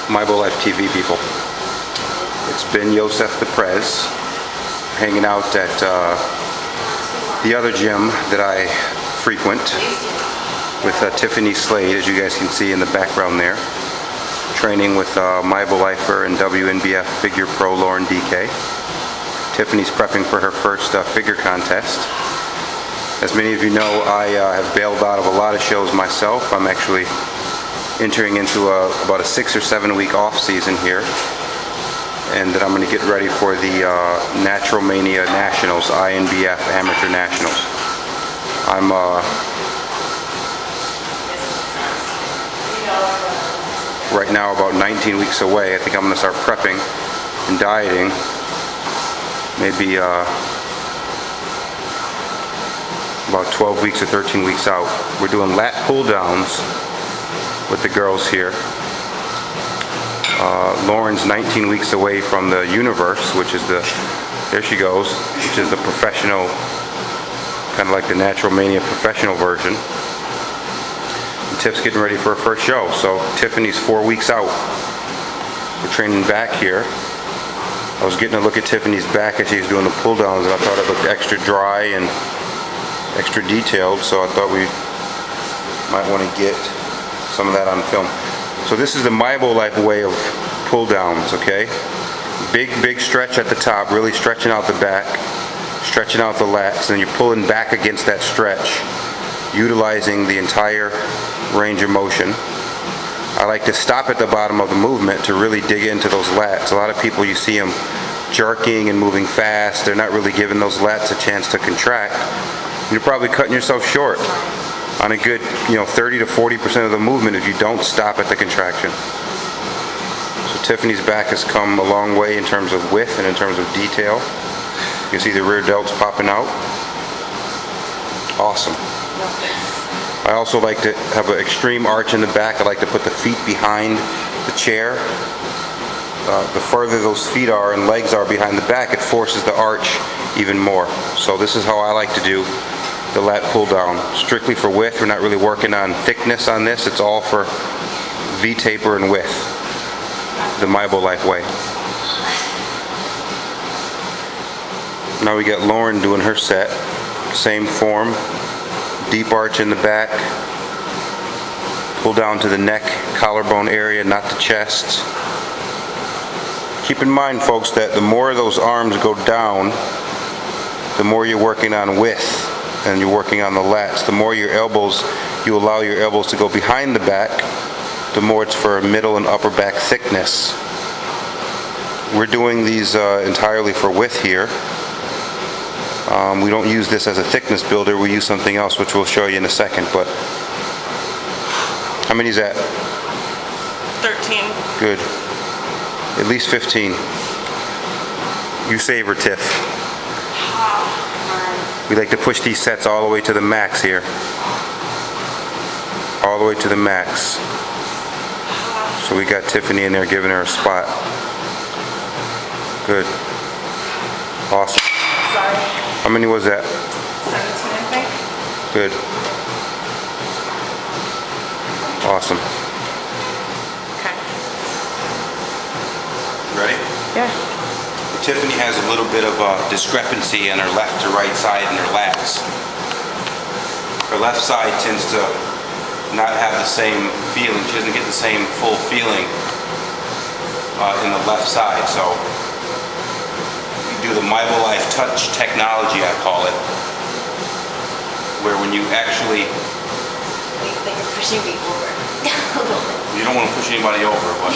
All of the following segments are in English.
Maibo Life TV people. It's been Yosef the Prez hanging out at the other gym that I frequent with Tiffany Slade, as you guys can see in the background there, training with Maibo Lifer and WNBF Figure Pro Lauren DK. Tiffany's prepping for her first figure contest. As many of you know, I have bailed out of a lot of shows myself. I'm actually entering into about a 6 or 7 week off season here, and then I'm going to get ready for the Natural Mania Nationals, INBF Amateur Nationals. I'm right now about 19 weeks away. I think I'm going to start prepping and dieting maybe about 12 weeks or 13 weeks out. We're doing lat pull downs with the girls here. Lauren's 19 weeks away from the Universe, which is there she goes, which is the professional, kind of like the Natural Mania professional version. And Tiff's getting ready for her first show, so Tiffany's 4 weeks out. We're training back here. I was getting a look at Tiffany's back as she was doing the pull downs, and I thought it looked extra dry and extra detailed, so I thought we might want to get some of that on film. So this is the Maibo Life way of pull downs, okay? Big stretch at the top, really stretching out the back, stretching out the lats, and you're pulling back against that stretch, utilizing the entire range of motion. I like to stop at the bottom of the movement to really dig into those lats. A lot of people, you see them jerking and moving fast. They're not really giving those lats a chance to contract. You're probably cutting yourself short on a good, 30 to 40% of the movement if you don't stop at the contraction. So Tiffany's back has come a long way in terms of width and in terms of detail. You can see the rear delts popping out. Awesome. I also like to have an extreme arch in the back. I like to put the feet behind the chair. The further those feet are and legs are behind the back, it forces the arch even more. So this is how I like to do the lat pull down. Strictly for width. We're not really working on thickness on this. It's all for V-taper and width. The Maibo Life way. Now we got Lauren doing her set. Same form. Deep arch in the back. Pull down to the neck, collarbone area, not the chest. Keep in mind, folks, that the more those arms go down, the more you're working on width and you're working on the lats. The more your elbows, you allow your elbows to go behind the back, the more it's for middle and upper back thickness. We're doing these entirely for width here. We don't use this as a thickness builder. We use something else, which we'll show you in a second. But how many is that? 13. Good. At least 15. You save her, Tiff. We like to push these sets all the way to the max here. All the way to the max. So we got Tiffany in there giving her a spot. Good. Awesome. Sorry. How many was that? 17, I think. Good. Awesome. Okay. Ready? Yeah. Tiffany has a little bit of a discrepancy on her left to right side in her lats. Her left side tends to not have the same feeling. She doesn't get the same full feeling in the left side. So you do the Maibo Life touch technology, I call it, where when you actually... Like you're pushing me over. You don't want to push anybody over, but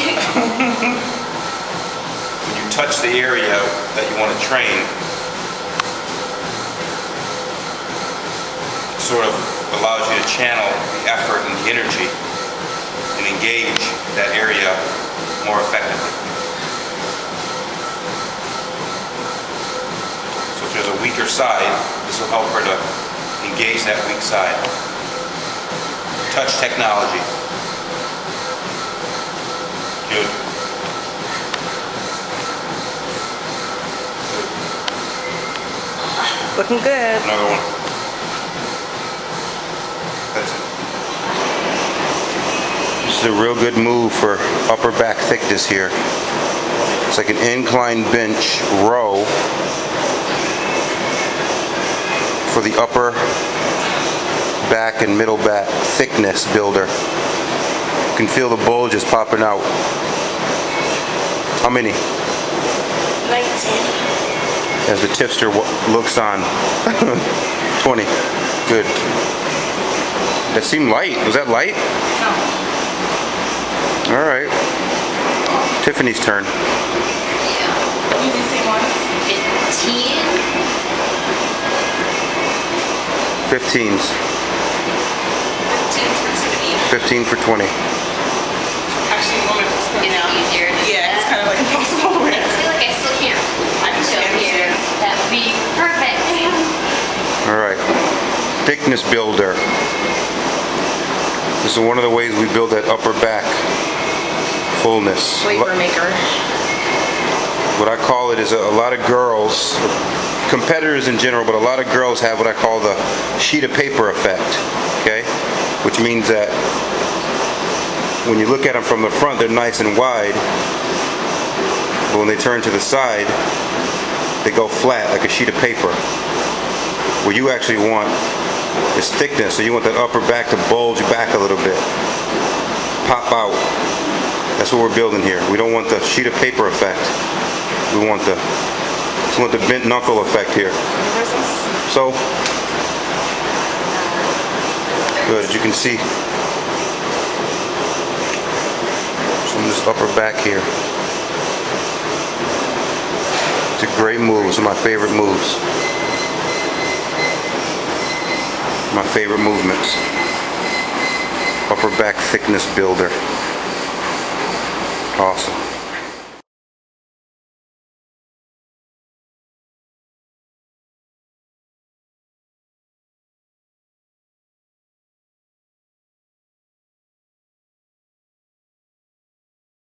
when you touch the area that you want to train, it sort of allows you to channel the effort and the energy and engage that area more effectively. So if there's a weaker side, this will help her to engage that weak side. Touch technology. Good. Looking good. Another one. That's it. This is a real good move for upper back thickness here. It's like an incline bench row for the upper back and middle back thickness builder. You can feel the bulges popping out. How many? 19. As the tipster looks on. 20. Good. That seemed light. Was that light? No. All right. Tiffany's turn. Use the same one. 15. 15s. 15 for 15 for 20. 20. Actually, one of those. You know, easier to do Yeah, it's that. kind of like impossible. I feel like I still can't I can show stand here. here. That would be perfect. All right. Thickness builder. This is one of the ways we build that upper back fullness. Flavor maker. What I call it is a lot of girls, competitors in general, but a lot of girls have what I call the sheet of paper effect, okay? Which means that when you look at them from the front, they're nice and wide, but when they turn to the side, they go flat like a sheet of paper. What you actually want is thickness, so you want that upper back to bulge back a little bit, pop out. That's what we're building here. We don't want the sheet of paper effect. We want the bent knuckle effect here. So, good, as you can see, from this upper back here. It's a great move. It's one of my favorite moves. My favorite movements. Upper back thickness builder. Awesome.